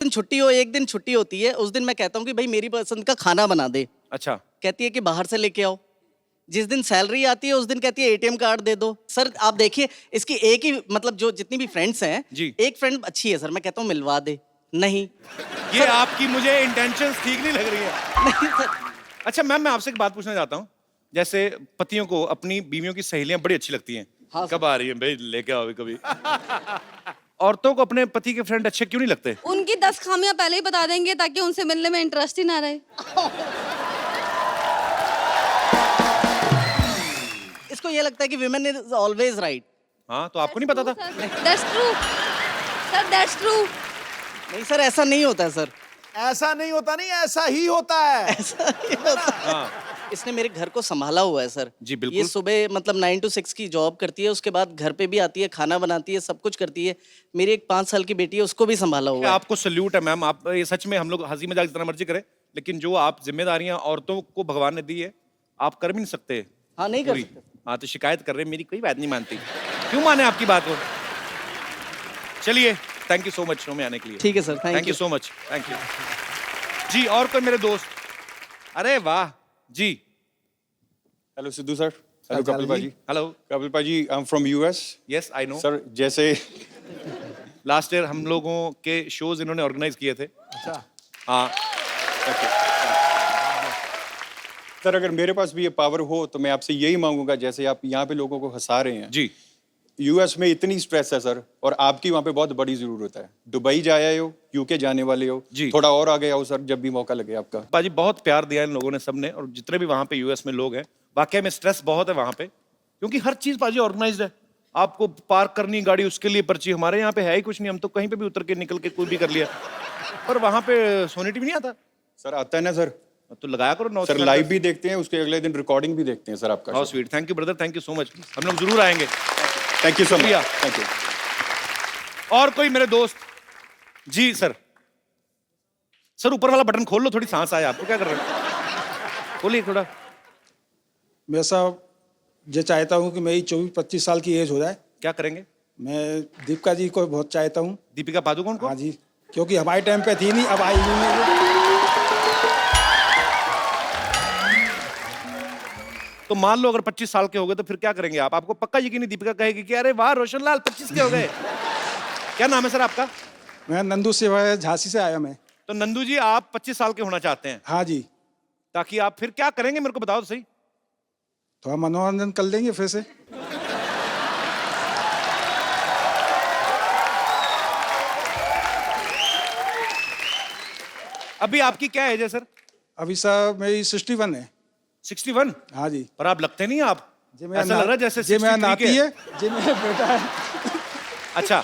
दिन छुट्टी हो, एक दिन छुट्टी होती है, उस दिन मैं कहता हूँ कि भाई मेरी पसंद का खाना बना दे। अच्छा, कहती है कि बाहर से लेके आओ। जिस दिन सैलरी आती है उस दिन कहती है एटीएम कार्ड दे दो। सर आप देखिए, इसकी एक ही मतलब जो जितनी भी फ्रेंड्स हैं, जी। एक फ्रेंड अच्छी है सर, मैं कहता हूँ मिलवा दे, नहीं ये आपकी मुझे इंटेंशंस ठीक नहीं लग रही है। नहीं सर। अच्छा मैम, मैं आपसे एक बात पूछना चाहता हूँ। जैसे पतियों को अपनी बीवियों की सहेलियां बड़ी अच्छी लगती हैं। हाँ, कब आ रही है भाई, लेके आओ कभी। औरतों को अपने पति के फ्रेंड अच्छे क्यों नहीं लगते? उनकी 10 खामियां पहले ही बता देंगे ताकि उनसे मिलने में इंटरेस्ट ही ना रहे। इसको ये लगता है कि विमेन इज ऑलवेज राइट। हाँ, तो आपको नहीं पता था? That's true sir, that's true. नहीं सर, ऐसा नहीं होता है सर। ऐसा नहीं होता, नहीं ऐसा ही होता है। ऐसा नहीं होता। हाँ इसने मेरे घर को संभाला हुआ है सर। जी, बिल्कुल। ये सुबह मतलब 9 to 6 की जॉब करती है, उसके बाद घर पे भी आती है, खाना बनाती है, सब कुछ करती है। मेरी एक 5 साल की बेटी है, उसको भी संभाला हुआ है। आपको सल्यूट है मैम। आप ये सच में, हम लोग हंसी मजाक जितना मर्जी करें, लेकिन जो आप जिम्मेदारियां औरतों को भगवान ने दी है, आप कर भी नहीं सकते। हाँ, नहीं कर पूरी। सकते। हाँ, तो शिकायत कर रहे हैं, मेरी कोई बात नहीं मानती। क्यों माने आपकी बात को? चलिए, thank you so much show में आने के लिए। ठीक है sir, thank you so much, thank you जी। और कोई मेरे दोस्त? अरे वाह जी। Hello Sidhu sir. हेलो अच्छा कपिल जी। पाजी। हेलो। कपिल पाजी, I am from US. Yes I know sir जैसे लास्ट ईयर हम लोगों के शोज इन्होंने ऑर्गेनाइज किए थे। अच्छा, हाँ, सर अगर मेरे पास भी ये पावर हो तो मैं आपसे यही मांगूंगा, जैसे आप यहाँ पे लोगों को हंसा रहे हैं। जी। यूएस में इतनी स्ट्रेस है सर, और आपकी वहाँ पे बहुत बड़ी जरूरत है। दुबई जा आए हो, यूके जाने वाले हो, जी। थोड़ा और आगे आओ सर जब भी मौका लगे आपका। पाजी बहुत प्यार दिया इन लोगों ने, सबने, और जितने भी वहाँ पे यूएस में लोग हैं। वाकई में स्ट्रेस बहुत है वहाँ पे, क्योंकि हर चीज पाजी ऑर्गेनाइज्ड है। आपको पार्क करनी गाड़ी, उसके लिए पर्ची। हमारे यहाँ पे है ही कुछ नहीं, हम तो कहीं पे भी उतर के निकल के कोई भी कर लिया। पर वहाँ पे सोनी टीवी नहीं आता। सर आता है ना सर। तो लगाया करो 9 सर लाइव भी देखते हैं, उसके अगले दिन रिकॉर्डिंग भी देखते हैं सर आपका। How sweet, thank you brother, thank you so much. हम लोग जरूर आएंगे। थैंक यू सो मच, शुक्रिया। Thank you. और कोई मेरे दोस्त? जी सर। सर ऊपर वाला बटन खोल लो, थोड़ी सांस आए आपको। क्या कर रहे हो? खोलिए थोड़ा। मैं साहब ये चाहता हूँ कि मेरी 24-25 साल की एज हो जाए। क्या करेंगे? मैं दीपिका जी को बहुत चाहता हूँ। दीपिका पादुकोण को? हाँ जी, क्योंकि हमारे टाइम पे थी नहीं, अब आई हुई है। तो मान लो अगर 25 साल के हो गए तो फिर क्या करेंगे आप? आपको पक्का यकीन नहीं दीपिका कहेगी कि अरे वाह रोशन लाल 25 के हो गए। क्या नाम है सर आपका? मैं नंदू से झांसी से आया मैं। तो नंदू जी, आप 25 साल के होना चाहते हैं, हाँ जी, ताकि आप फिर क्या करेंगे मेरे को बताओ तो सही। थोड़ा मनोरंजन कर लेंगे फिर से। अभी आपकी क्या एज है सर? अभी साहब मेरी 61 है। 61? हाँ जी। पर आप लगते नहीं आप। जे मेरा ऐसा लग रहा है जैसे जे मेरा 63 नाती के। है, जे मेरा बेटा है। अच्छा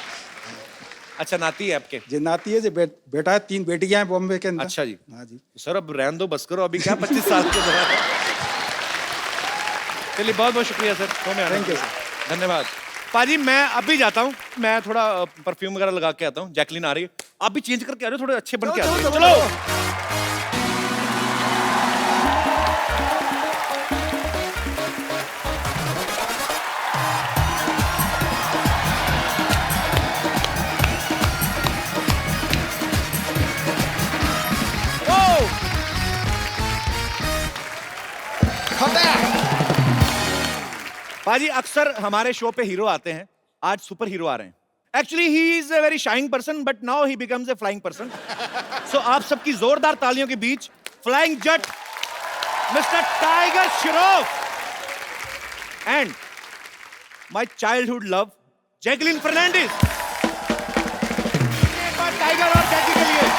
अच्छा, नाती है आपके? जे नाती है, जे बेटा है, 3 बेटियां हैं बॉम्बे के अंदर। अच्छा जी। हाँ जी। सर अब रहने दो, बस करो। अभी क्या 25 साल के हो? चलिए, बहुत बहुत शुक्रिया सर शो में आने Thank के you, लिए। धन्यवाद पाजी। मैं अभी जाता हूँ, मैं थोड़ा परफ्यूम वगैरह लगा के आता हूँ। जैकलीन आ रही है, आप भी चेंज करके आ रहे हो, थोड़े अच्छे बन के आ रहे हो। चलो। पाजी अक्सर हमारे शो पे हीरो आते हैं, आज सुपर हीरो आ रहे हैं। Actually he is a very shying person, but now he becomes a flying person. So आप सबकी जोरदार तालियों के बीच flying Jatt mister Tiger Shroff and my childhood love Jacqueline Fernandez. एक बार टाइगर और जैकी के लिए।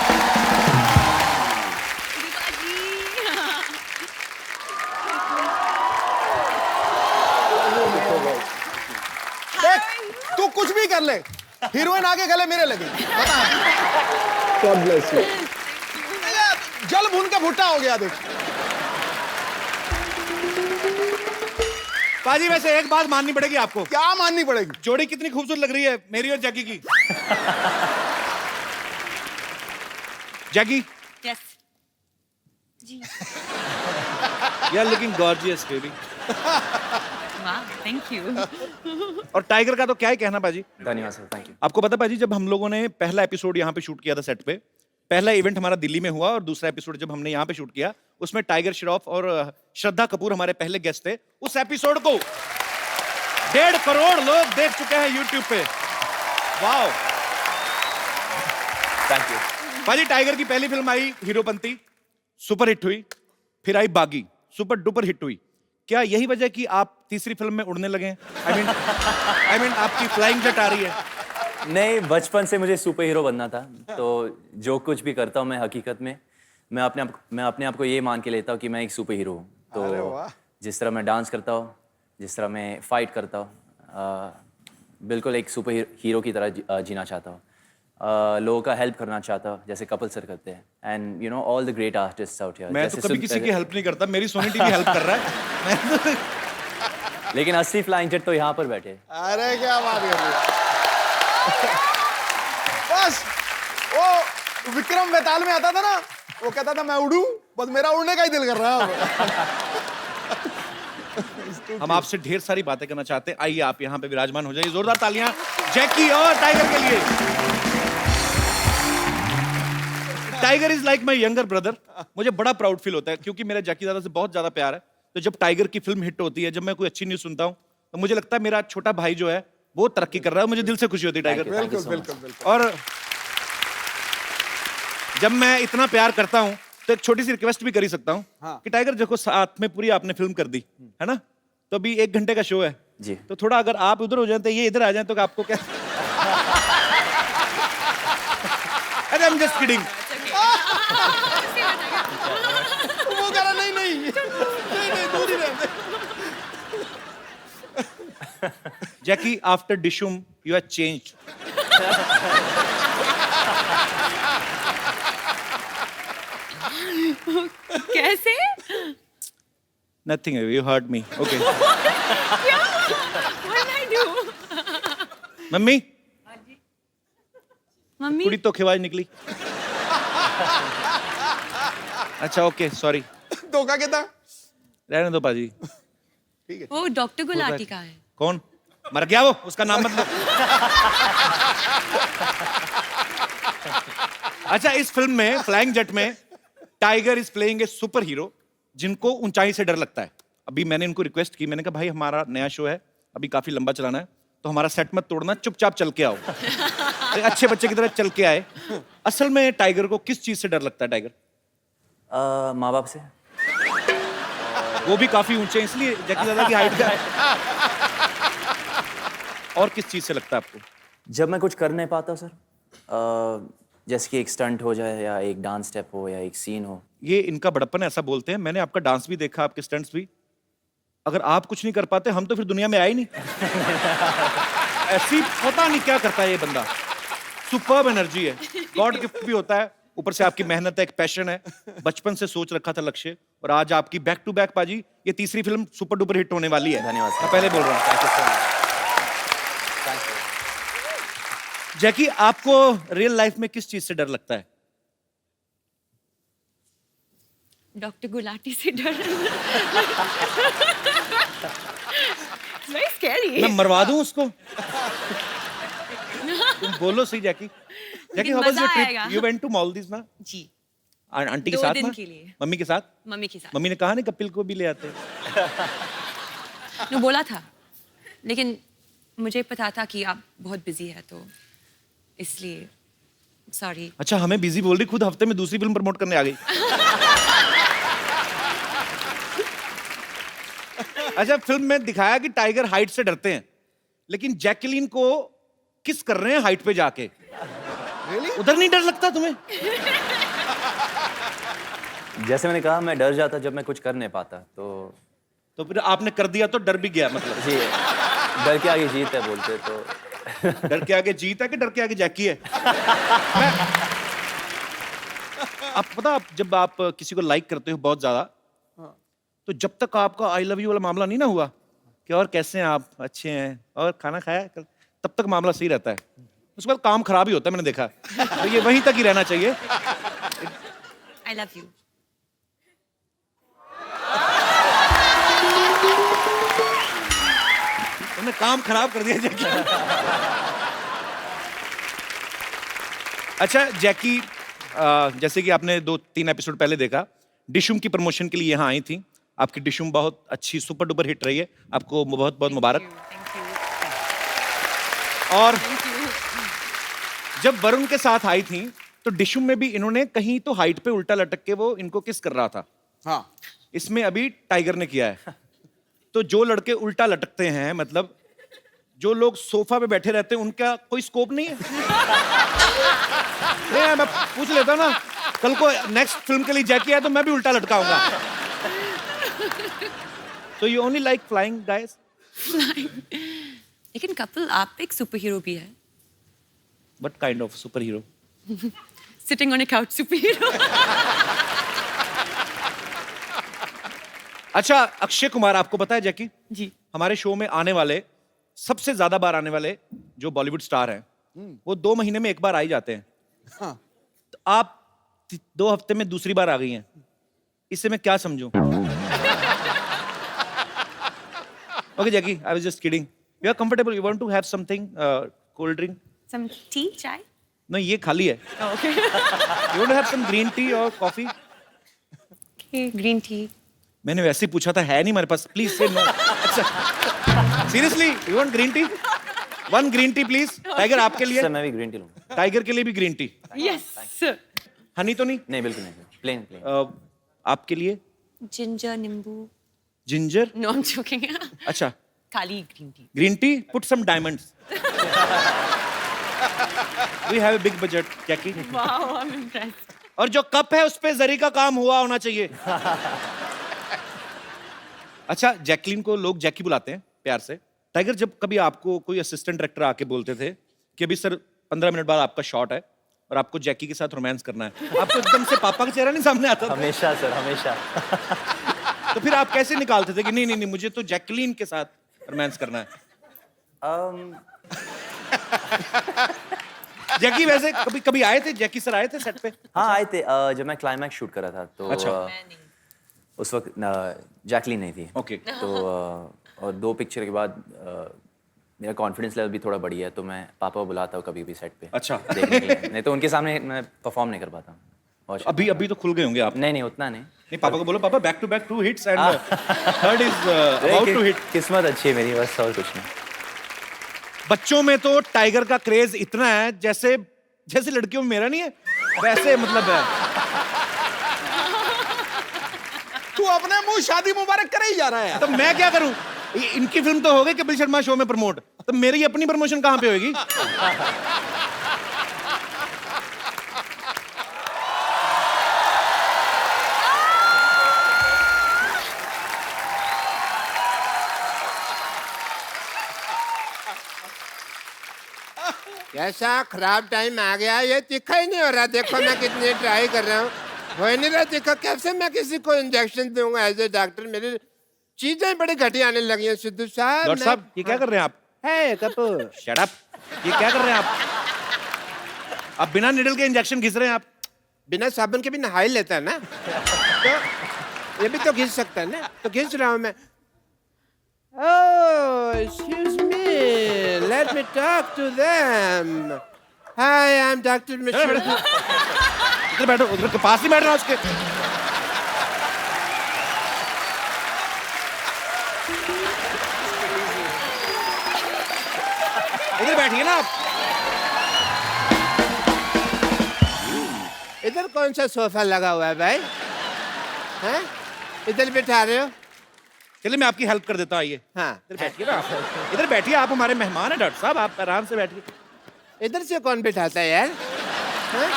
तू कुछ भी कर ले, हीरोइन आगे गले मेरे लगे। God bless you. जल भून का भुट्टा हो गया देख। पाजी वैसे एक बात माननी पड़ेगी आपको। क्या माननी पड़ेगी? जोड़ी कितनी खूबसूरत लग रही है मेरी और जैकी की। जैकी, यस जी। You are looking gorgeous baby. वाह, थैंक यू। और टाइगर का तो क्या ही कहना पाजी। धन्यवाद सर, थैंक यू। आपको पता पाजी, जब हम लोगों ने पहला एपिसोड यहाँ पे शूट किया था सेट पे, पहला इवेंट हमारा दिल्ली में हुआ और दूसरा एपिसोड जब हमने यहाँ पे शूट किया उसमें टाइगर श्रॉफ और श्रद्धा कपूर हमारे पहले गेस्ट थे। उस एपिसोड को 1.5 करोड़ लोग देख चुके हैं यूट्यूब पे। Wow, thank you. भाजी टाइगर की पहली फिल्म आई हीरोपंती, सुपर हिट हुई, फिर आई बागी, सुपर डुपर हिट हुई। क्या यही वजह कि आप तीसरी फिल्म में उड़ने लगे हैं? आई मीन आपकी फ्लाइंग जेट आ रही है। नहीं, बचपन से मुझे सुपर हीरो बनना था, तो जो कुछ भी करता हूँ मैं हकीकत में मैं अपने आप को ये मान के लेता हूँ कि मैं एक सुपर हीरो हूँ। तो जिस तरह मैं डांस करता हूँ, जिस तरह मैं फाइट करता हूँ, बिल्कुल एक सुपर हीरो की तरह जीना चाहता हूँ। लोगों का हेल्प करना चाहता हूँ जैसे कपिल सर करते हैं। And you know all the great artists out here. मैं तो कभी किसी की हेल्प नहीं करता, मेरी सोनी टीवी हेल्प कर रहा है। लेकिन असली फ्लाइंग जेट तो यहाँ पर बैठे। अरे क्या बात कर रही है। बस वो विक्रम बेताल में आता था ना, वो कहता था मैं उड़ूं, बस मेरा उड़ने का ही दिल कर रहा है। हम आपसे ढेर सारी बातें करना चाहते हैं। आइए आप यहाँ पे विराजमान हो जाइए। जोरदार तालियां जैकी और टाइगर के लिए। Tiger is like my younger brother. मुझे बड़ा प्राउड फील होता है क्योंकि मेरा जैकी दादा से बहुत ज्यादा प्यार है। तो जब टाइगर की फिल्म हिट होती है, जब मैं कोई अच्छी न्यूज सुनता हूँ, तो मुझे लगता है मेरा छोटा भाई जो है वो तरक्की कर रहा है। मुझे दिल से खुशी होती है टाइगर। बिल्कुल बिल्कुल बिल्कुल। और जब मैं इतना प्यार करता हूँ तो एक छोटी सी रिक्वेस्ट भी कर ही सकता हूँ कि टाइगर देखो साथ में पूरी आपने फिल्म कर दी है ना, तो अभी 1 घंटे का शो है जी। तो थोड़ा अगर आप उधर हो जाए तो ये इधर आ जाए तो आपको क्या? अरे आई एम जस्ट किडिंग। वो कह रहा नहीं नहीं नहीं दूर ही रहते। जैकी आफ्टर डिशुम यू हैव चेंज्ड। कैसे? Nothing, you hurt me. Okay. What did I do? Mummy mummy कुड़ी तो खिवाज निकली। अच्छा ओके सॉरी, धोखा कितना? रहने दो पाजी। वो डॉक्टर गुलाटी का है। कौन मर गया? वो उसका नाम मत लो। अच्छा, इस फिल्म में फ्लाइंग जेट में tiger is playing a super hero जिनको ऊंचाई से डर लगता है। अभी मैंने इनको रिक्वेस्ट की, मैंने कहा भाई हमारा नया शो है, अभी काफी लंबा चलाना है, तो हमारा सेट मत तोड़ना, चुपचाप चल के आओ। एक अच्छे बच्चे की तरह चल के आए। असल में टाइगर को किस चीज से डर लगता है? टाइगर माँ बाप से। वो भी काफी ऊंचे हैं इसलिए जैकी दादा की हाइट का है। और किस चीज से लगता है आपको? जब मैं कुछ कर नहीं पाता सर, जैसे कि एक स्टंट हो जाए या एक डांस स्टेप हो या एक सीन हो। ये इनका बड़प्पन है, ऐसा बोलते हैं। मैंने आपका डांस भी देखा, आपके स्टंट्स भी। अगर आप कुछ नहीं कर पाते हम तो फिर दुनिया में आए नहीं। ऐसी पता नहीं क्या करता है ये बंदा। सुपर्ब एनर्जी है, गॉड गिफ्ट भी होता है, ऊपर से आपकी मेहनत है, एक पैशन है। बचपन से सोच रखा था लक्ष्य, और आज आपकी बैक टू बैक पाजी ये तीसरी फिल्म सुपर डुपर हिट होने वाली है। धन्यवाद सर। मैं पहले बोल रहा हूँ। जैकी, आपको रियल लाइफ में किस चीज से डर लगता है? डॉक्टर गुलाटी से डर। Very scary. मैं मरवा दूं उसको? तुम बोलो सही Jackie. Jackie, how was your आएगा। Trip? You went to Maldives ना? जी, आंटी के 2 साथ दिन ना? के लिए। मम्मी के साथ? मम्मी के साथ। मम्मी ने कहा नहीं कपिल को भी ले आते। ने बोला था, लेकिन मुझे पता था कि आप बहुत बिजी है, तो इसलिए सॉरी। अच्छा, हमें बिजी बोल रही, खुद हफ्ते में दूसरी फिल्म प्रमोट करने आ गई। अच्छा, फिल्म में दिखाया कि टाइगर हाइट से डरते हैं, लेकिन जैकलीन को किस कर रहे हैं हाइट पे जाके। उधर नहीं डर लगता तुम्हें? जैसे मैंने कहा, मैं डर जाता जब मैं कुछ कर नहीं पाता, तो फिर आपने कर दिया तो डर भी गया मतलब। जी, डर के आगे जीत है बोलते तो। डर के आगे जीत है कि डर के आगे जैकी है? आप पता, आप जब आप किसी को लाइक करते हो बहुत ज्यादा, तो जब तक आपका आई लव यू वाला मामला नहीं ना हुआ कि और कैसे हैं आप, अच्छे हैं और खाना खाया कल, तब तक मामला सही रहता है। उसके बाद काम खराब ही होता है, मैंने देखा। तो ये वहीं तक ही रहना चाहिए। I love you. तुमने काम खराब कर दिया जैकी। अच्छा जैकी, जैसे कि आपने 2-3 एपिसोड पहले देखा, डिशुम की प्रमोशन के लिए यहाँ आई थी। आपकी डिशुम बहुत अच्छी सुपर डुपर हिट रही है, आपको बहुत बहुत मुबारक। और जब वरुण के साथ आई थी तो डिशुम में भी इन्होंने कहीं तो हाइट पे उल्टा लटक के वो इनको किस कर रहा था। हाँ इसमें अभी टाइगर ने किया है। तो जो लड़के उल्टा लटकते हैं, मतलब जो लोग सोफा पे बैठे रहते हैं, उनका कोई स्कोप नहीं है। नहीं, मैं पूछ लेता ना, कल को नेक्स्ट फिल्म के लिए जैकी है तो मैं भी उल्टा लटकाऊंगा। तो you only like flying guys? लेकिन कपिल, आप एक सुपर हीरो भी है। What kind of super hero? Sitting on a couch super hero. अच्छा, अक्षय कुमार, आपको पता है जैकी, जी। हमारे शो में आने वाले, सबसे ज्यादा बार आने वाले जो बॉलीवुड स्टार हैं, वो 2 महीने में एक बार आ ही जाते हैं। हाँ तो आप 2 हफ्ते में दूसरी बार आ गई हैं, इससे मैं क्या समझूं? Okay Jackie, I was just kidding. You are comfortable? You want to have something cold drink? Some tea, chai? नहीं, ये खाली है। Okay. You want to have some green tea और कॉफी? Okay, green tea. मैंने वैसे ही पूछा था, है नहीं मेरे पास, प्लीज से नो। अच्छा, seriously you want green tea? 1 green tea please. Tiger आपके लिए? सर मैं भी ग्रीन टी लूंगा। टाइगर के लिए भी green tea. Yes sir. Honey तो नहीं? नहीं बिल्कुल नहीं, प्लेन। आपके लिए? जिंजर, नींबू। Ginger? No, I am joking. अच्छा, खाली green tea. Green tea, put some diamonds. We have a big budget Jackie. Wow, I am impressed. और जो कप है उस पे जरी का काम हुआ होना चाहिए। अच्छा, जैकलीन को लोग जैकी बुलाते हैं प्यार से। टाइगर, जब कभी आपको कोई असिस्टेंट डायरेक्टर आके बोलते थे कि अभी सर 15 मिनट बाद आपका शॉट है और आपको जैकी के साथ रोमांस करना है, आपको एकदम से पापा का चेहरा नहीं सामने आता था? हमेशा सर, हमेशा। तो फिर आप कैसे निकालते थे कि नहीं नहीं नहीं, मुझे तो जैकलीन के साथ रोमांस करना है? जैकी वैसे कभी कभी आए थे, जैकी सर आए थे सेट पे? हाँ आए थे, जब मैं क्लाइमैक्स शूट कर रहा था तो अच्छा। उस वक्त जैकलीन नहीं थी। ओके। तो और 2 पिक्चर के बाद मेरा कॉन्फिडेंस लेवल भी थोड़ा बढ़ी है, तो मैं पापा को बुलाता हूँ कभी भी सेट पे। अच्छा। देखने के लिए। नहीं तो उनके सामने मैं परफॉर्म नहीं कर पाता हूँ। और अभी अभी तो खुल गए होंगे आप? नहीं नहीं उतना नहीं। नहीं, पापा को बोलो, पापा back to back 2 hits and third is about to hit. किस्मत अच्छी है मेरी, बस और कुछ नहीं। बच्चों में तो टाइगर का क्रेज इतना है, जैसे जैसे लड़कियों में मेरा नहीं है, वैसे मतलब है। तू अपने मुंह शादी मुबारक करे ही जा रहा है। तो मैं क्या करूं? इनकी फिल्म तो हो गई कपिल शर्मा शो में प्रमोट, तो मेरी अपनी प्रमोशन कहां पे होगी? कैसा खराब टाइम आ गया, ये तीखा ही नहीं हो रहा। देखो मैं कितनी ट्राई कर रहा हूँ, हो ही नहीं रहा तीखा। कैसे मैं किसी को इंजेक्शन दूंगा एज ए डॉक्टर? मेरी चीजें बड़ी घटिया आने लगी हैं सिद्धू साहब। डॉक्टर साहब, ये क्या कर रहे हैं आप? है कपूर, शट अप। ये क्या कर रहे हैं आप? आप बिना निडल के इंजेक्शन घिस रहे हैं आप? बिना साबुन के भी नहा ही लेता है ना, तो ये भी तो घिस सकता है ना, तो घिस रहा हूँ मैं। Oh, excuse me. Let me talk to them. Hi, I'm Dr. Mishra. इधर बैठो, उधर के पास ही बैठ रहा उसके। इधर बैठिए ना आप। इधर कौन सा सोफा लगा हुआ है भाई? हैं? इधर बिठा रहे हो? चलिए मैं आपकी हेल्प कर देता हूँ, आइए। हाँ, इधर बैठिए ना आप। इधर बैठिए, आप हमारे मेहमान हैं डॉक्टर साहब, आप आराम से बैठिए। इधर से कौन बिठाता है यार? हैं?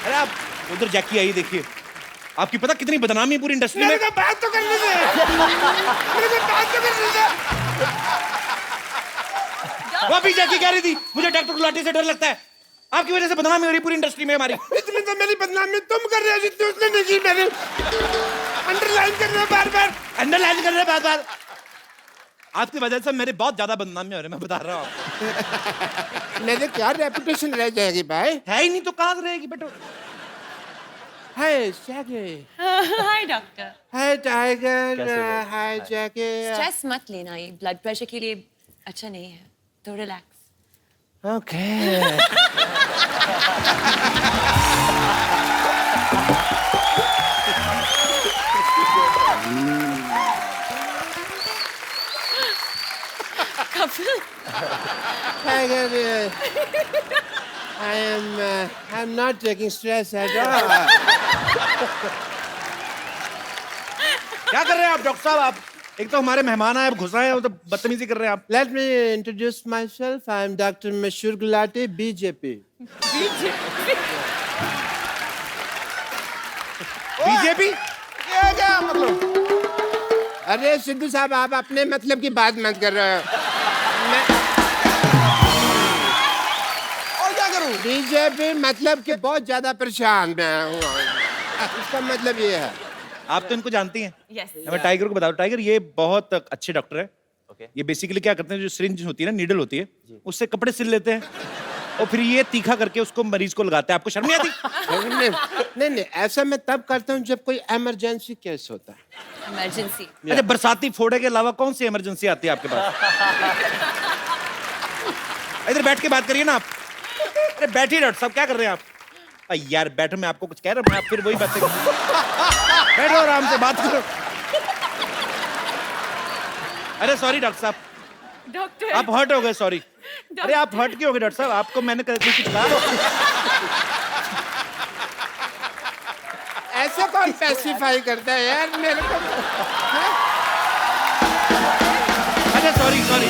अरे आप उधर जैकी आई, देखिए आपकी पता कितनी बदनामी है पूरी इंडस्ट्री में। मेरे को बात तो करने दे। मेरे को बात तो करने दे। वो अभी जैकी कह रही थी मुझे डॉक्टर गुलाटी से डर लगता है, आपकी वजह से बदनामी हो रही है पूरी इंडस्ट्री में हमारी। इतनी तो मेरी बदनामी तुम कर रहे हो जितनी उसने नहीं की। मेरी अंडरलाइन कर रहे हो बार बार, अंडरलाइन कर रहे हैं बार-बार। आपकी वजह से मेरे बहुत ज्यादा बदनामी हो रही है, मैं बता रहा हूँ आपको। मेरे क्या रेपुटेशन रह जाएगी भाई? है ही नहीं तो कहाँ से रहेगी बेटो? Hi Jackie. Hi doctor. Hi Tiger. Hi Jackie. Stress मत लेना, ये ब्लड प्रेशर के लिए अच्छा नहीं है, तो relax. Okay. Kapil Tiger, I'm not taking stress at all. क्या कर रहे हैं आप डॉक्टर साहब? आप एक तो हमारे मेहमान आए, आप घुस रहे हैं, तो बदतमीजी कर रहे हैं आप। Let me introduce myself. I'm Dr. Mashur Gulati, BJP. BJP? ये क्या मतलब? अरे सिद्धू साहब, आप अपने मतलब की बात मत कर रहे हो। और क्या करूं? बीजेपी मतलब कि बहुत ज्यादा परेशान मैं हूँ। इसका मतलब ये है। आप तो इनको जानती हैं। यस मैं टाइगर को बताओ, टाइगर ये बहुत अच्छे डॉक्टर है। ओके ये बेसिकली क्या करते हैं, जो सिरिंज होती है ना, नीडल होती है, उससे कपड़े सिल लेते हैं और फिर ये तीखा करके उसको मरीज को लगाते हैं। आपको शर्म नहीं आती? नहीं, ऐसा मैं तब करता हूँ जब कोई इमरजेंसी केस होता है। इमरजेंसी अच्छा, बरसाती फोड़े के अलावा कौन सी इमरजेंसी आती है आपके पास? इधर बैठ के बात करिए ना आप। अरे बैठिए डॉक्टर साहब, क्या कर रहे हैं आप? यार बैठो, मैं आपको कुछ कह रहा हूँ, आप फिर वही बातें बैठो, आराम से बात करो। अरे सॉरी डॉक्टर साहब, डॉक्टर आप हर्ट हो गए, सॉरी। अरे आप हर्ट क्यों हो गए डॉक्टर साहब? आपको मैंने कुछ कहा? ऐसा कौन स्पेसिफाई करता है यार मेरे को? अच्छा सॉरी सॉरी।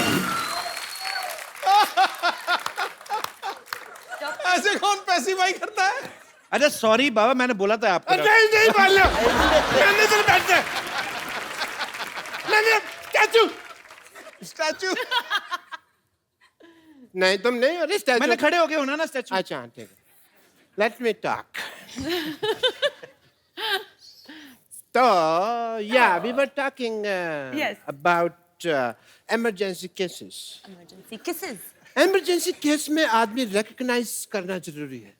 ऐसे कौन पैसिफाई करता है? अच्छा सॉरी बाबा, मैंने बोला था आपको। नहीं बोलो, मैंने तो बैठते नहीं स्टैचू स्टैचू? नहीं तुम नहीं हो स्टैचू। मैंने खड़े हो गए होना ना स्टैचू। अच्छा ठीक है, लेट मी टॉक। तो या we were talking Yes. About emergency cases. Emergency cases emergency case में आदमी रिकग्नाइज करना जरूरी है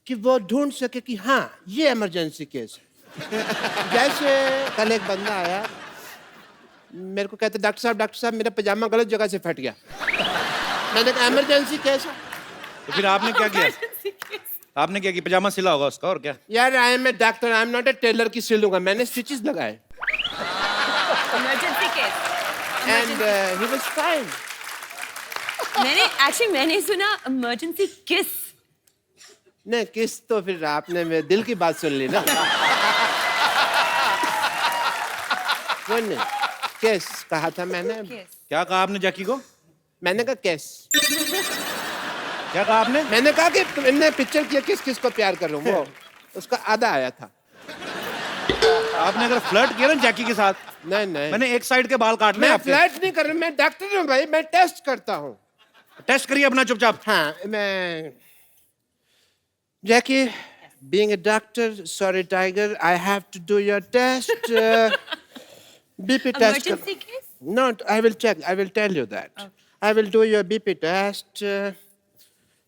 कि वो ढूंढ सके कि हाँ ये इमरजेंसी केस है। जैसे कल एक बंदा आया, मेरे को कहते डॉक्टर साहब मेरा पजामा गलत जगह से फट गया। मैंने कहा इमरजेंसी केस है। तो फिर आपने क्या किया? आपने क्या किया? पजामा सिला होगा उसका, और क्या? यार I am a doctor, I am not a tailor की सिलूंगा। मैंने स्टिचेस लगाए emergency case and he was fine. मैंने सुना इमरजेंसी किस। नहीं किस तो फिर आपने मेरे दिल की बात सुन ली ना। वो नहीं, केस कहा था मैंने। क्या कहा आपने जैकी को? मैंने कहा केस। क्या कहा आपने? मैंने कहा कि तुमने पिक्चर किया किस किस को प्यार कर रहा हूँ, वो उसका आधा आया था। आपने अगर फ्लर्ट किया ना जैकी के साथ, नहीं मैंने एक साइड के बाल काटने मैं आपके। फ्लर्ट नहीं कर रहा, मैं डॉक्टर हूँ भाई, मैं टेस्ट करता हूँ। टेस्ट करिए अपना चुपचाप। हाँ मैं Jackie, being a doctor, sorry Tiger, I have to do your test. BP test. Emergency case? No, I will check. I will tell you that. Okay. I will do your BP test.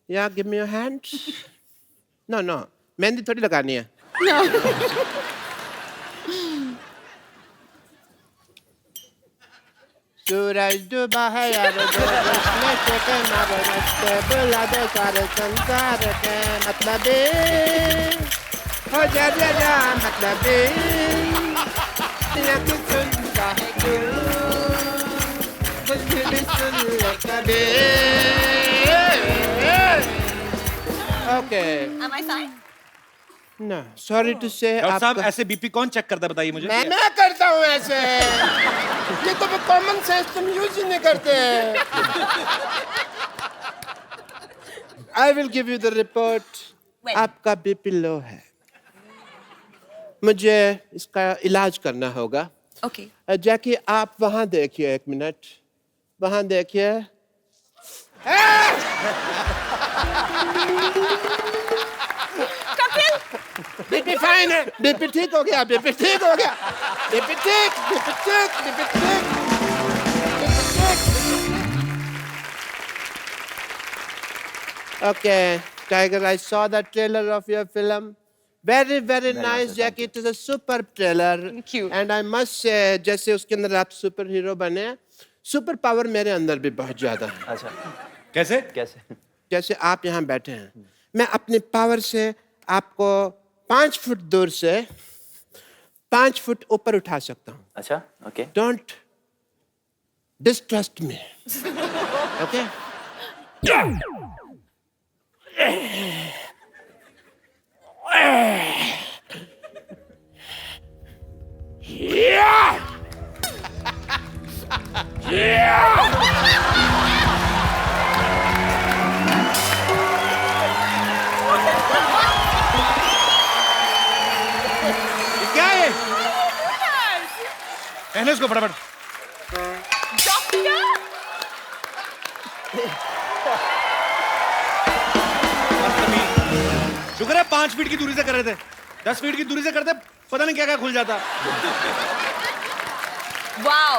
Yeah, give me your hand. No. Mehndi थोड़ी लगानी है. No. सूरज डूबा है यार उसमें से के मारे मस्ते बुला दे सारे संसार के मतलब हो जा मतलब या कि सुनता है क्यों कुछ भी सुन ले कभी. Okay. Am I fine? No, sorry to say. Doctor साहब आपका ऐसे बीपी कौन चेक करता है, बताइए मुझे? मैं करता हूँ ऐसे. ये तो कॉमन सेंस तुम यूज ही नहीं करते. I will give you the report. When? आपका बीपी लो है. मुझे इसका इलाज करना होगा. Okay. जैकी आप वहां देखिए, एक मिनट वहां देखिए. Kapil! बीपी फाइन है. बीपी ठीक हो गया. बीपी ठीक हो गया. बीपी ठीक. बीपी ठीक. बीपी ठीक. बीपी ठीक. Okay, Tiger, I saw the trailer of your film. Very, very nice, Jackie. It is a superb trailer. Thank you. And I must say, जैसे उसके अंदर आप सुपर हीरो बने, सुपर पावर मेरे अंदर भी बहुत ज्यादा है. अच्छा कैसे? कैसे? जैसे आप यहाँ बैठे हैं, मैं अपनी पावर से आपको 5 फुट दूर से 5 फुट ऊपर उठा सकता हूँ. अच्छा, okay. Don't distrust me. Okay? ये क्या है? पहने उसको फटाफट. बदतमीज. शुक्र है 5 फीट की दूरी से कर रहे थे. 10 फीट की दूरी से करते पता नहीं क्या क्या खुल जाता. Wow,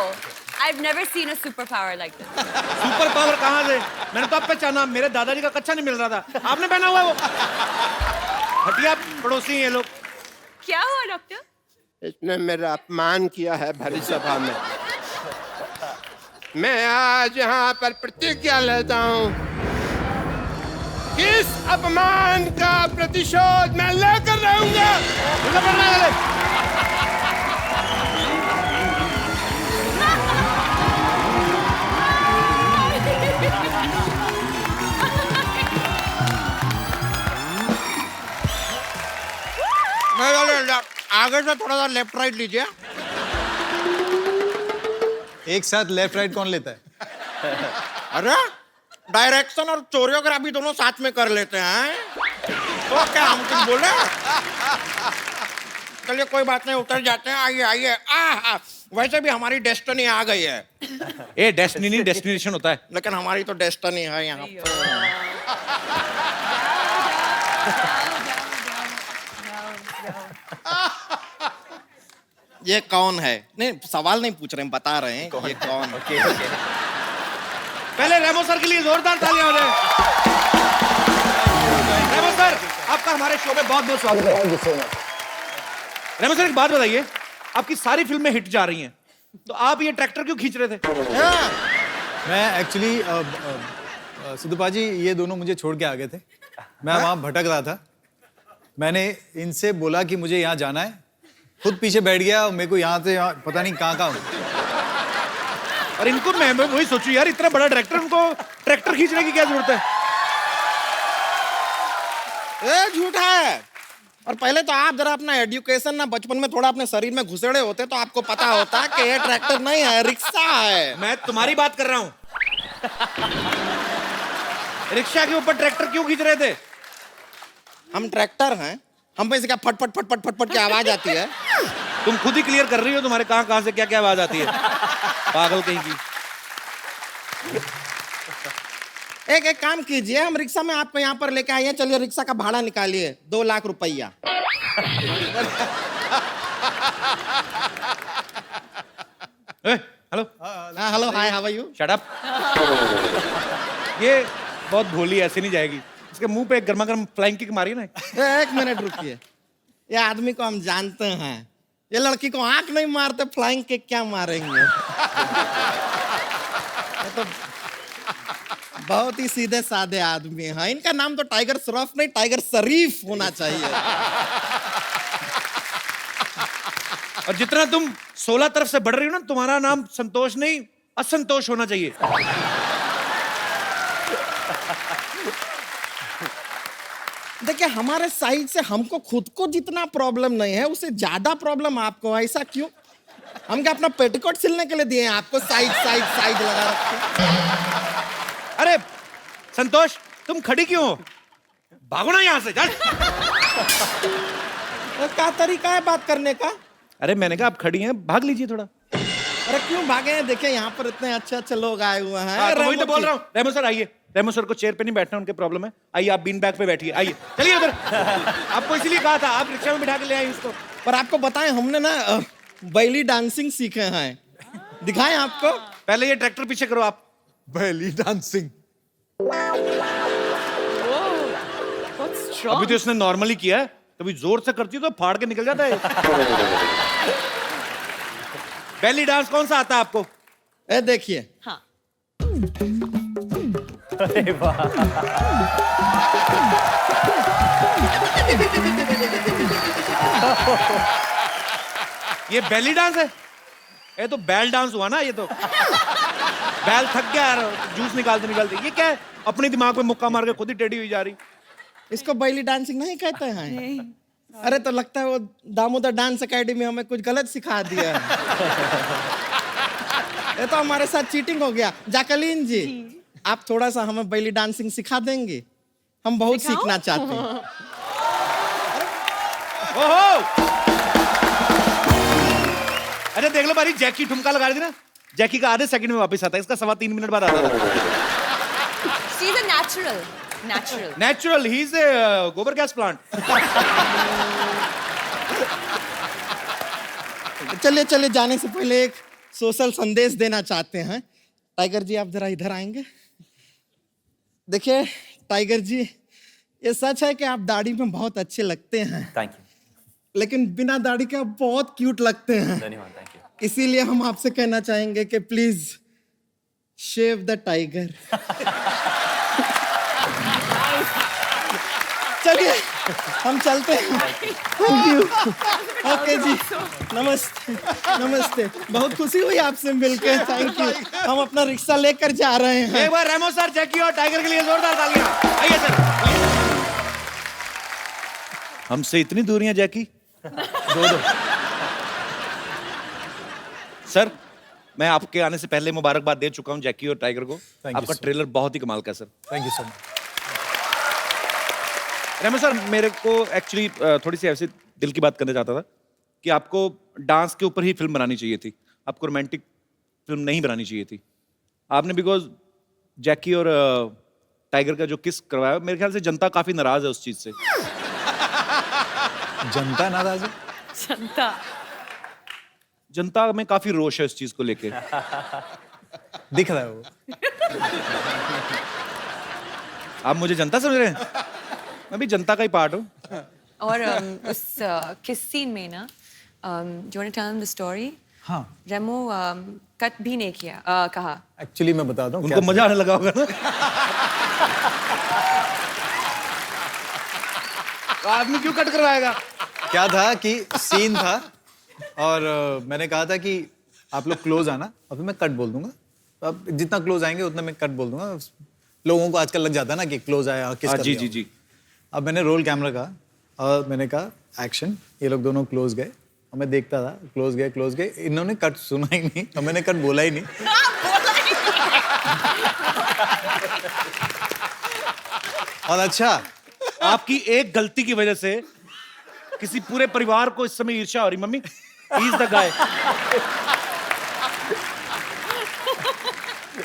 I've never seen a superpower like this. Super power कहाँ से? मैंने तो अब पहचाना. मेरे दादाजी का कच्चा नहीं मिल रहा था. आपने पहना हुआ है वो. हटिया पड़ोसी हैं ये लोग. क्या हुआ डॉक्टर? इसने मेरा अपमान किया है भरी सभा में. मैं आज यहाँ पर प्रतिज्ञा लेता हूँ कि इस अपमान का प्रतिशोध मैं लेकर रहूंगा. आगे से थोड़ा सा लेफ्ट राइट लीजिए. एक साथ लेफ्ट राइट कौन लेता है? अरे डायरेक्शन और कोरियोग्राफी दोनों साथ में कर लेते हैं. तो क्या हम कुछ बोले? चलिए कोई बात नहीं, उतर जाते हैं. आइए आइए. वैसे भी हमारी डेस्टिनी आ गई है. ए डेस्टिनी नहीं डेस्टिनेशन होता है. लेकिन हमारी तो डेस्टिनी है यहाँ पर. ये कौन है? नहीं सवाल नहीं पूछ रहे हैं, बता रहे हैं ये कौन है. Okay, okay. पहले रेमो सर के लिए जोरदार तालियां हो जाए. रेमो सर आपका हमारे शो में बहुत बहुत स्वागत है. रेमो सर एक बात बताइए, आपकी सारी फिल्में हिट जा रही हैं, तो आप ये ट्रैक्टर क्यों खींच रहे थे? मैं एक्चुअली सिद्धू जी ये दोनों मुझे छोड़ के आ गए थे. मैं वहाँ भटक रहा था. मैंने इनसे बोला कि मुझे यहाँ जाना है, खुद पीछे बैठ गया. मेरे को यहाँ से यहाँ पता नहीं कहाँ और इनको मैं वही सोचू यार, इतना बड़ा डायरेक्टर, उनको ट्रैक्टर खींचने की क्या जरूरत है? ए झूठा है. और पहले तो आप जरा अपना एजुकेशन ना बचपन में थोड़ा अपने शरीर में घुसेड़े होते तो आपको पता होता कि ये ट्रैक्टर नहीं है, रिक्शा है. मैं तुम्हारी बात कर रहा हूँ. रिक्शा के ऊपर ट्रैक्टर क्यों खींच रहे थे? हम ट्रैक्टर हैं, हम पे से क्या फट फट फट फट फट फट की आवाज आती है. तुम खुद ही क्लियर कर रही हो तुम्हारे कहाँ कहाँ से क्या क्या आवाज आती है. पागल कहीं की. एक काम कीजिए, हम रिक्शा में आपको यहाँ पर लेके आए हैं. चलिए रिक्शा का भाड़ा निकालिए, 2 लाख रुपया. Hello. Hello hi how are you. Shut up. ये बहुत भोली, ऐसे नहीं जाएगी. इसके मुंह पे एक गर्मा गर्म फ्लाइंग किक मारी ना. 1 मिनट रुकिए. ये आदमी को हम जानते हैं. ये लड़की को आंख नहीं मारते, फ्लाइंग किक क्या मारेंगे. ये तो बहुत ही सीधे साधे आदमी हैं. इनका नाम तो टाइगर श्रॉफ नहीं, टाइगर शरीफ होना चाहिए. और जितना तुम 16 तरफ से बढ़ रही हो ना, तुम्हारा नाम संतोष नहीं असंतोष होना चाहिए. देखिए हमारे साइड से हमको खुद को जितना प्रॉब्लम नहीं है, उससे ज्यादा प्रॉब्लम आपको. ऐसा क्यों? हम क्या अपना पेटीकोट सिलने के लिए दिए हैं आपको? साइड साइड साइड लगा रखे. अरे संतोष, तुम खड़ी क्यों हो? भागो ना यहाँ से. चल. क्या तरीका है बात करने का? अरे मैंने कहा आप खड़ी हैं, भाग लीजिए थोड़ा. अरे क्यों भागे हैं? देखिए यहाँ पर इतने अच्छे अच्छे लोग आए हुए हैं. हाँ, तो वही तो बोल रहा हूँ. रेमो सर आइए. रेमो सर को चेयर पे नहीं बैठना, उनके प्रॉब्लम है. आइए आप बीन बैग पे बैठिए. आइए चलिए उधर. आपको इसीलिए कहा था, आप रिक्शा में बिठा के ले आए इसको. पर आपको बताएं, हमने ना बैली डांसिंग सीखे हैं. दिखाएं आपको. पहले ये ट्रैक्टर पीछे करो आप. बैली डांसिंग. अभी तो इसने नॉर्मली किया है, कभी जोर से करती है तो फाड़ के निकल जाता है. बेली डांस कौन सा आता है आपको? ए देखिए. हाँ. अरे वाह. ये बेली डांस है? ये तो बैल डांस हुआ ना ये तो। बैल थक गया यार, जूस निकालते निकालते। ये क्या है? अपने दिमाग पे मुक्का मार के खुद ही टेढ़ी हुई जा रही। इसको बैली डांसिंग नहीं कहते हैं? अरे तो लगता है वो दामोदर डांस एकेडमी हमें कुछ गलत सिखा दिया है। ये तो हमारे साथ चीटिंग हो गया। जैकलीन जी, आप थोड़ा सा हमें बैली डांसिंग सिखा देंगे? हम बहुत सीखना चाहते हैं। ओहो! अच्छा देख लो भाई, जैकी ठुमका लगा रही थी ना, जैकी का आधे सेकंड में वापस आता है, इसका 3.25 मिनट बाद आता है। She's a natural. Natural, he is a गोबर गैस प्लांट। चलिए चलिए, जाने से पहले एक सोशल संदेश देना चाहते हैं। टाइगर जी, आप जरा इधर आएंगे। देखिए टाइगर जी, ये सच है कि आप दाढ़ी में बहुत अच्छे लगते हैं, थैंक यू, लेकिन बिना दाढ़ी के आप बहुत क्यूट लगते हैं। धन्यवाद, थैंक यू। इसीलिए हम आपसे कहना चाहेंगे कि प्लीज शेव द टाइगर। चलिए हम चलते हैं। Thank you. ओके जी, नमस्ते। नमस्ते, बहुत खुशी हुई आपसे मिलकर। Thank you. हम अपना रिक्शा लेकर जा रहे हैं। एक बार रेमो सर, जैकी और टाइगर के लिए जोरदार तालियां। आइए सर। हमसे इतनी दूरियां जैकी। दो। सर, मैं आपके आने से पहले मुबारकबाद दे चुका हूं जैकी और टाइगर को। you, आपका sir. ट्रेलर बहुत ही कमाल का है sir. Thank you so much. Remo sir, मेरे को एक्चुअली थोड़ी सी ऐसी दिल की बात करना चाहता था कि आपको डांस के ऊपर ही फिल्म बनानी चाहिए थी, आपको रोमांटिक फिल्म नहीं बनानी चाहिए थी। आपने बिकॉज जैकी और टाइगर का जो किस करवाया, मेरे ख्याल से जनता काफी नाराज है उस चीज से। जनता नाराज है? जनता में काफी रोष है इस चीज को लेके। दिख रहा है वो। आप मुझे जनता समझ रहे हैं? मैं भी जनता का ही पार्ट हूँ। और उस किस सीन में ना, do you want to tell him the story? हाँ, रेमो कट भी नहीं किया, कहा। एक्चुअली मैं बताता हूँ। उनको मजा आने लगा होगा ना। तो आदमी क्यों कट करवाएगा? क्या था कि सीन था और मैंने कहा था कि आप लोग क्लोज आना, और फिर मैं कट बोल दूंगा। तो अब जितना क्लोज आएंगे उतना मैं कट बोल दूंगा। लोगों को आजकल लग जाता है ना कि क्लोज आया, किस जी जी जी। अब मैंने रोल कैमरा कहा और मैंने कहा एक्शन। ये लोग दोनों क्लोज गए और मैं देखता था, क्लोज गए। इन्होंने कट सुना ही नहीं और मैंने कट बोला ही नहीं। और अच्छा, आपकी एक गलती की वजह से किसी पूरे परिवार को इस समय ईर्ष्या हो रही। Mummy, he is the guy.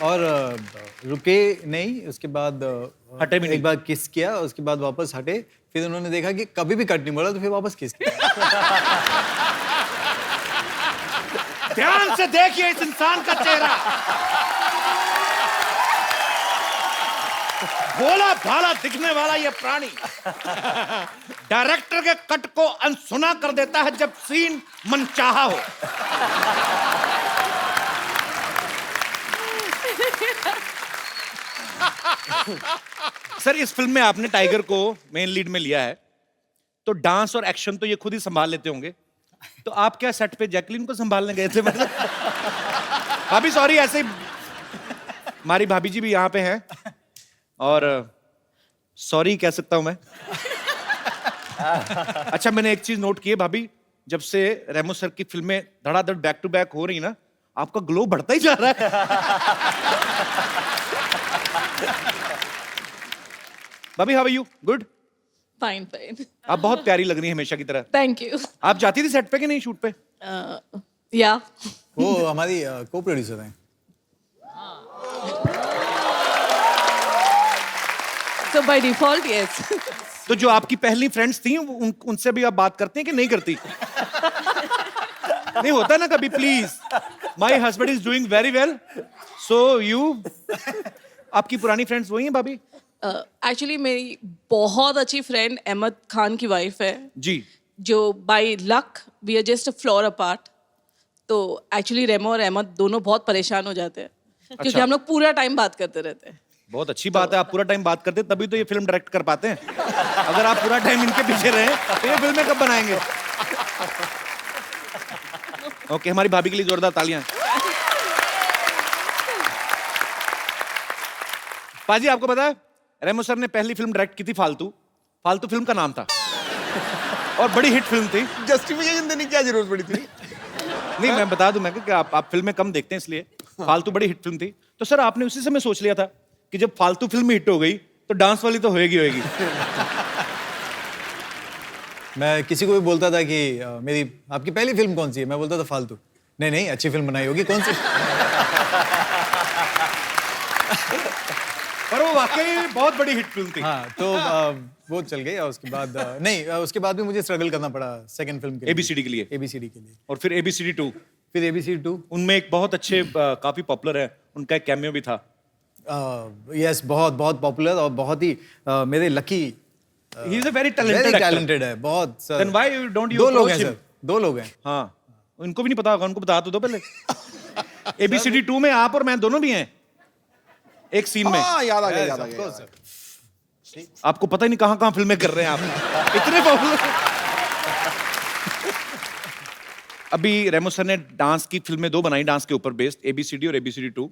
और रुके नहीं, उसके बाद हटे भी नहीं। एक बार किस किया, उसके बाद वापस हटे। फिर उन्होंने देखा कि कभी भी कट नहीं बोला, तो फिर वापस किस किया। ध्यान से देखिए इस इंसान का चेहरा। भोला भाला दिखने वाला ये प्राणी डायरेक्टर के कट को अनसुना कर देता है जब सीन मनचाहा हो। सर, इस फिल्म में आपने टाइगर को मेन लीड में लिया है, तो डांस और एक्शन तो ये खुद ही संभाल लेते होंगे, तो आप क्या सेट पे जैकलीन को संभालने गए थे? मतलब भाभी सॉरी, ऐसे ही हमारी भाभी जी भी यहाँ पे हैं और सॉरी कह सकता हूं मैं। अच्छा, मैंने एक चीज नोट की है भाभी, जब से रेमो सर की फिल्में धड़ाधड़ बैक टू बैक हो रही ना, आपका ग्लो बढ़ता ही जा रहा है। भाभी, how are you? Good? Fine fine. आप बहुत प्यारी लग रही हैं हमेशा की तरह। Thank you. आप जाती थी सेट पे कि नहीं, शूट पे? या वो हमारी को प्रोड्यूसर हैं। So by default, yes. तो जो आपकी पहली फ्रेंड्स थी उनसे भी आप बात करते हैं कि नहीं करती? नहीं होता ना कभी, please, my husband is doing very well, so you. आपकी पुरानी फ्रेंड्स वही हैं भाभी? Actually मेरी बहुत अच्छी फ्रेंड अहमद खान की वाइफ है जी, जो by luck we are just a floor apart. तो एक्चुअली रेमो और अहमद दोनों बहुत परेशान हो जाते हैं क्योंकि हम लोग पूरा टाइम बात करते रहते हैं। बहुत अच्छी बात है, आप पूरा टाइम बात करते हैं, तभी तो ये फिल्म डायरेक्ट कर पाते हैं। अगर आप पूरा टाइम इनके पीछे रहे तो ये फिल्में कब बनाएंगे? ओके, हमारी भाभी के लिए जोरदार तालियां। पाजी आपको पता है रेमो सर ने पहली फिल्म डायरेक्ट की थी फालतू। फालतू फिल्म का नाम था और बड़ी हिट फिल्म थी। जस्टिफिकेशन देने की क्या जरूरत पड़ी थी? नहीं, मैं बता दूं मैं कि आप फिल्में कम देखते हैं इसलिए। फालतू बड़ी हिट फिल्म थी। तो सर आपने उसी समय सोच लिया था कि जब फालतू फिल्म हिट हो गई तो डांस वाली तो होएगी। मैं किसी को भी बोलता था कि मेरी आपकी पहली फिल्म कौन सी है, मैं बोलता था फालतू। नहीं अच्छी फिल्म बनाई होगी, कौन सी? पर वो वाकई बहुत बड़ी हिट फिल्म थी। हाँ, तो वो चल गई और उसके बाद उसके बाद भी मुझे स्ट्रगल करना पड़ा सेकंड फिल्म के लिए, ABCD के लिए। ABCD के लिए। और फिर ABCD 2। फिर ABCD 2। उनमें एक बहुत अच्छे काफी पॉपुलर है, उनका एक कैमियो भी था। यस, बहुत पॉपुलर और बहुत ही मेरे lucky. He is a very talented talented है बहुत sir. Then why don't you दो लोग अप्रोच हैं हिम? सर, 2 लोग हैं। हाँ, उनको भी नहीं पता होगा, उनको बता तो दो पहले। ABCD 2 में आप और मैं दोनों भी हैं एक सीन में। हाँ, याद आ गया, Yes, याद आ of गया। course, sir. आपको पता ही नहीं कहां फिल्में कर रहे हैं आप, इतने पॉपुलर। अभी रेमो सर ने डांस की फिल्में 2 बनाई डांस के ऊपर बेस्ड, ABCD और ABCD 2।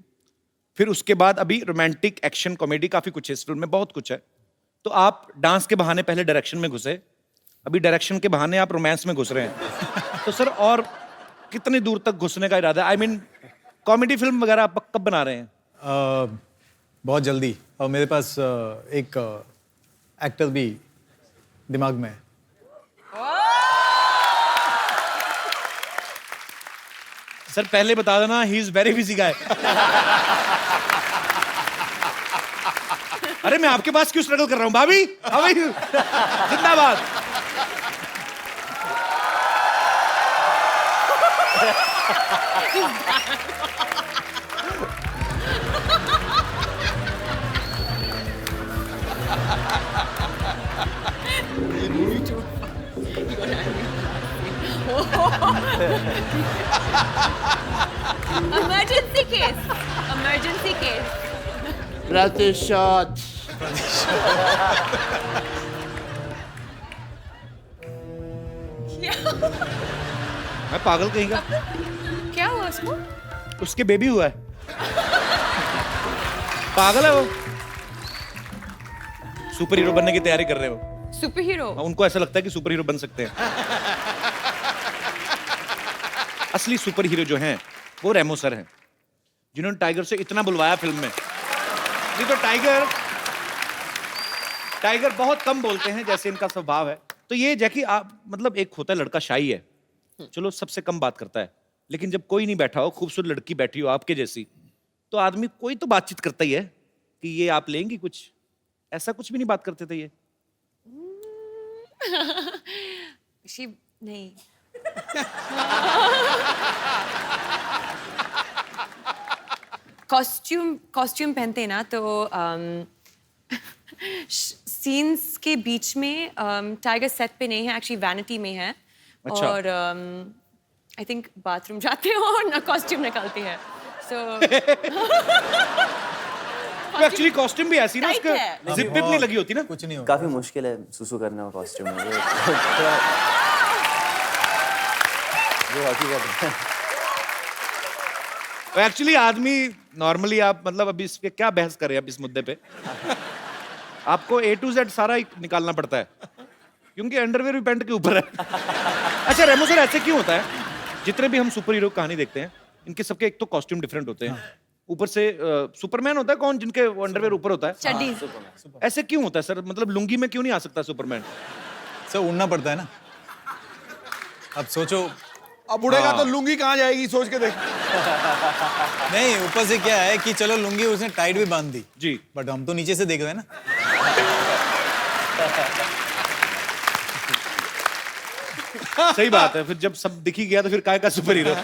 फिर उसके बाद अभी रोमांटिक एक्शन कॉमेडी काफी कुछ है इस फिल्म में, बहुत कुछ है। तो आप डांस के बहाने पहले डायरेक्शन में घुसे, अभी डायरेक्शन के बहाने आप रोमांस में घुस रहे हैं। तो सर और कितनी दूर तक घुसने का इरादा है? आई मीन कॉमेडी फिल्म वगैरह आप कब बना रहे हैं? बहुत जल्दी, और मेरे पास एक एक्टर भी दिमाग में है। सर पहले बता देना, ही इज वेरी बिजी गाय। अरे मैं आपके पास क्यों स्ट्रगल कर रहा हूं? भाभी हाउ आर यू? जिंदाबाद। Emergency case. Emergency case. प्रतिशत। मैं पागल कहीं का? क्या हुआ उसको? उसके बेबी हुआ है। पागल है वो। सुपर हीरो बनने की तैयारी कर रहे हो। Super hero? उनको ऐसा लगता है कि सुपर हीरो बन सकते हैं। असली सुपर हीरो जो हैं वो रेमो सर हैं, जिन्होंने टाइगर से इतना बुलवाया फिल्म में। नहीं तो टाइगर बहुत कम बोलते हैं जैसे इनका स्वभाव है। तो ये जैकी आप मतलब एक होता है लड़का शाई है, चलो सबसे कम बात करता है, लेकिन जब कोई नहीं बैठा हो, खूबसूरत लड़की बैठी हो आपके जैसी, तो आदमी कोई तो बातचीत करता ही है कि ये आप लेंगी कुछ। ऐसा कुछ भी नहीं बात करते थे ये? नहीं। कॉस्ट्यूम पहनते हैं ना तो सीन्स के बीच में टाइगर सेट पे नहीं है, एक्चुअली वैनिटी में है। अच्छा। और आई थिंक बाथरूम जाते हो और ना कॉस्ट्यूम निकालते हैं, सो एक्चुअली कॉस्ट्यूम भी ऐसी ना, Tight उसका है। जिप विप नहीं लगी होती ना। कुछ नहीं होगा। काफी मुश्किल है सुसु करना कॉस्ट्यूम में, जो हकीकत है। एक्चुअली आदमी नॉर्मली आप मतलब अभी इस पे क्या बहस करें अब इस मुद्दे पे? आपको A to Z सारा ही निकालना पड़ता है, क्योंकि अंडरवेयर भी पैंट के ऊपर है। अच्छा रेमो सर, ऐसे क्यों होता है? जितने भी हम सुपर हीरो कहानी देखते हैं, इनके सबके एक तो कॉस्ट्यूम डिफरेंट होते हैं, ऊपर से सुपरमैन होता है कौन जिनके अंडरवेयर ऊपर होता है? चड्डी। ऐसे क्यों होता है सर? मतलब लुंगी में क्यों नहीं आ सकता सुपरमैन? सर उड़ना पड़ता है ना। अब सोचो, अब उड़ेगा तो लुंगी कहाँ जाएगी, सोच के देख। नहीं ऊपर से क्या है कि चलो लुंगी उसने टाइट भी बांध दी जी, बट हम तो नीचे से देख रहे हैं ना। सही बात है। फिर जब सब दिख ही गया तो फिर काय का super hero?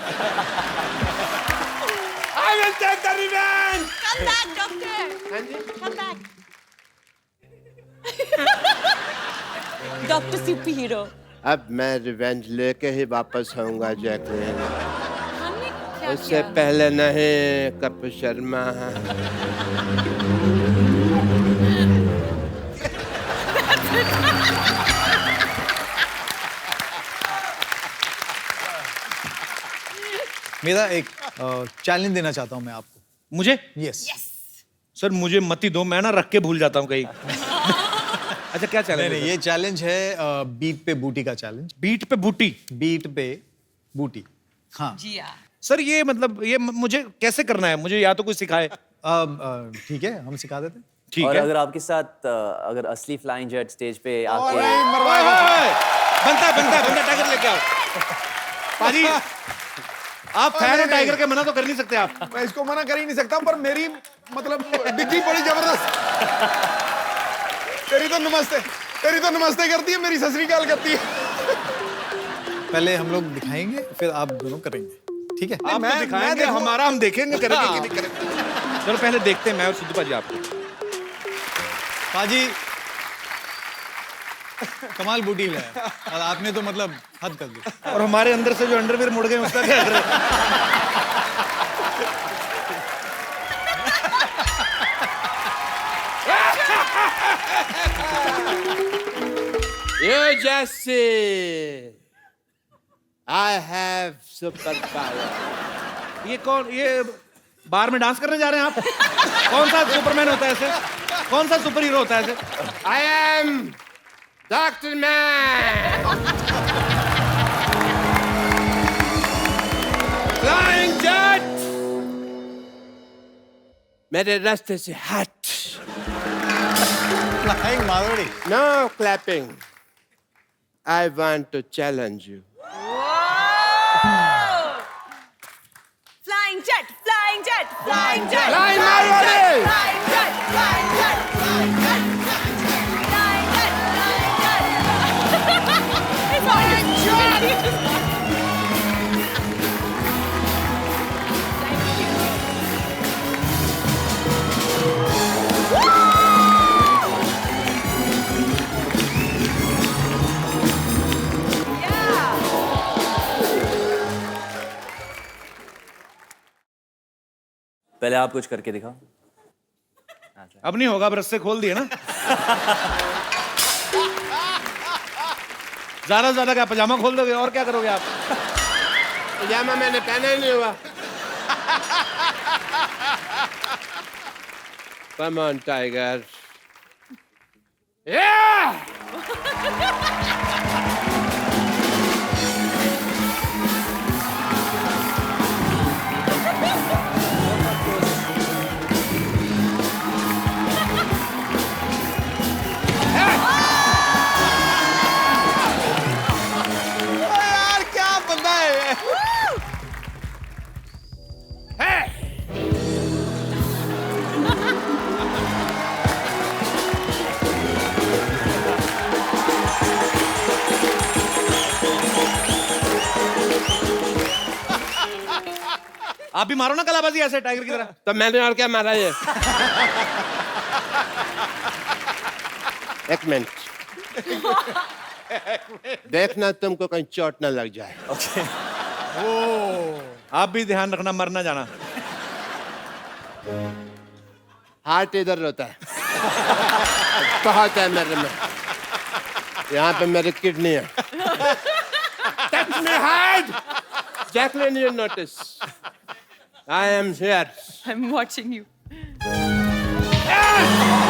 I will take the revenge! Come back, doctor. Come back. Doctor super hero. अब मैं रिवेंज लेके ही वापस आऊंगा जैकलिन। हमने क्या उससे किया? पहले नहीं, कपिल शर्मा। मेरा एक चैलेंज देना चाहता हूँ मैं आपको। मुझे यस। सर मुझे मत ही दो, मैं ना रख के भूल जाता हूँ कहीं। अच्छा क्या नहीं चैलेंज नहीं, ये चैलेंज है बीट पे बूटी का चैलेंज। बीट पे बूटी? बीट पे बूटी, हाँ। जी हाँ। सर ये मतलब ये मुझे कैसे करना है? मुझे या तो कोई सिखाए। ठीक है, हम सिखा देते हैं। ठीक और है। अगर आपके साथ अगर असली फ्लाइंग जेट स्टेज पे आके ओए, बनता है टाइगर लेके आओ। पाजी आप फैन हो टाइगर के, मना तो कर नहीं सकते आप। मैं इसको मना कर ही नहीं सकता, पर मेरी मतलब डिग्गी बड़ी जबरदस्त। तेरी तो नमस्ते करती है, मेरी सत श्री अकाल करती है। पहले हम लोग दिखाएंगे, फिर आप दोनों करेंगे, ठीक है? आप तो दिखाएंगे, हमारा हम देखेंगे करेंगे कि नहीं करेंगे। चलो पहले देखते हैं मैं और सिद्धू पाजी आपको। पाजी कमाल बूटी लाया और आपने तो मतलब हद कर दी। और हमारे अंदर से जो अंडरवियर मुड़ गए उसका क्या करें? You just see. I have superpower. ये कौन, ये बार में डांस करने जा रहे हैं आप? कौन सा सुपरमैन होता है ऐसे? कौन सा सुपर हीरो होता है ऐसे? I am Dr. Man. Flying jet. मेरे रास्ते से हट. Flying मारोड़ी। No clapping. I want to challenge you. Flying jet, flying jet, flying jet. Flying Marwari! Flying jet, flying jet, flying jet, flying jet, flying jet. It's all पहले आप कुछ करके दिखाओ। अब नहीं होगा, अब रस्से खोल दिए ना। ज्यादा से ज्यादा क्या पजामा खोल दोगे और क्या करोगे आप? पजामा मैंने पहना ही नहीं हुआ। Come on, Tiger. Yeah! यार क्या बंदा है ये? आप भी मारो ना कलाबाजी ऐसे टाइगर की तरह। तो मैंने और क्या मारा ये? एक मिनट। देखना तुमको कहीं चोट ना लग जाए। आप भी ध्यान रखना, मर ना जाना। हार्ट इधर रहता है। बहुत है मेरे में। यहाँ पे मेरी किडनी है। Touch me hard. Jacqueline, you notice. I am here. I'm watching you. Ah!